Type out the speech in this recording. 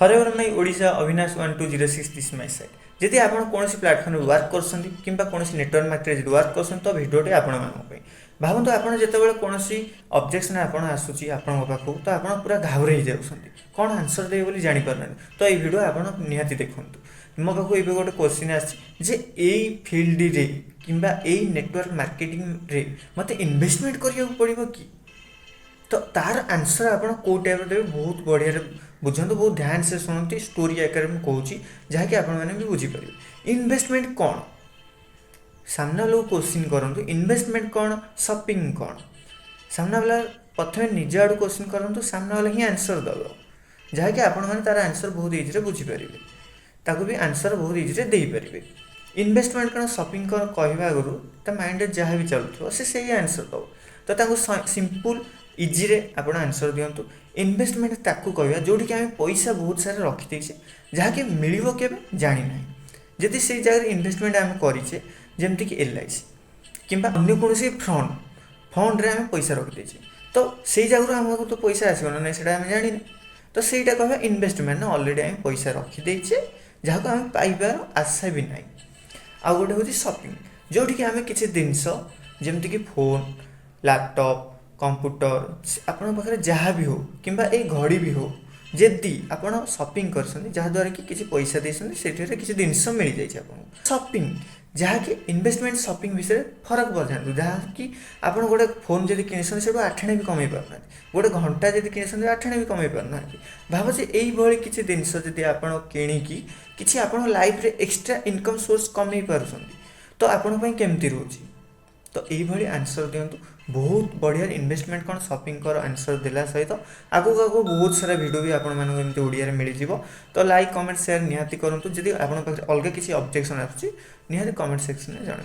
Forever my Odisha Avinash 1206 this my site जदि आप कौन प्लाटफर्म वर्क कर कौन नेटवर्क मार्केट वर्क कर तो भिडियोटे आपण भावतु आप जिते कौन ऑब्जेक्शन आपन आसूची आपण पाखु तो आप पूरा घाबरे जाऊँगी कौन आंसर देवे बोली जानीपार तो ये भिडियो आप निहाती देखूँ मो पाखु ये गोटे क्वेश्चन आसे फील्ड रे किंबा ए नेटवर्क मार्केटिंग रे मते इन्वेस्टमेंट करिया पड़िबो कि तो तार आंसर आप कौ टाइप देवे बहुत बढ़िया बुझाते बहुत ध्यान से शुणुती स्टोरी आकार में कहूँ जहाँकि आपण भी बुझीपर इन्वेस्टमेंट कौन सामना लोग क्वेश्चन करूँ इन्वेस्टमेंट कौन शॉपिंग कौन सामना वाला प्रथम निज आड़ क्वेश्चन करूँ सामना वाला ही आंसर दब जहाँकि आपण तार आंसर बहुत इजी बुझीपारे ताकू भी आंसर बहुत इजी देपारे इन्वेस्टमेंट कौन शॉपिंग कौन कहवा आगु माइंड में जहाँ भी चलुव से आंसर दब तो सिंपल इजी रे आप आंसर दिंतु इन्वेस्टमेंट ताकू कहवा जोटि आम पैसा बहुत सारा रखीदे जहाँकि मिल के जानी ना जदि से जगह इन्वेस्टमेंट आम करें जमती LIC किंबा अन्य कौन फंड रे आम पैसा रखीदे तो से जगह आमको तो पैसा आसो ना से जानी तो सहीटा कहवा इन्वेस्टमेंट ना अलरेडी आम पैसा रखीदे जहाँ को आम पाइबार आशा भी ना आउ गोटे हूँ शॉपिंग जोटि आम किसी जिनस जमती फोन लैपटॉप कंप्यूटर आपण पाखे जहाँ भी हो किंबा ए घड़ी भी हो जदि आप शॉपिंग कर जहाँद्वारा कि किसी पैसा देते किसी जिनस मिल जाए शॉपिंग जहाँकि इन्वेस्टमेंट शॉपिंग विषय फरक बुझातु जहाँकि आप गोटे फोन जब कि आठणे भी कमे पारना गोटे घंटा जब कि आठणे भी कमे पारना भाव से यही किसी जिनस जब आप किणिकी किसी आप लाइफ रे एक्स्ट्रा इनकम सोर्स कमे पार्टी तो आपण केमती रोचे तो यही आंसर दिंतु बहुत बढ़िया इन्वेस्टमेंट कौन शॉपिंग कर आंसर देला सहित आगू आगू बहुत सारा वीडियो भी आपको ओडिया मिल जाव तो लाइक कमेंट शेयर निहाती करूँ जब आप अलग किसी ऑब्जेक्शन आसुची निहाती कमेंट सेक्शन में जन।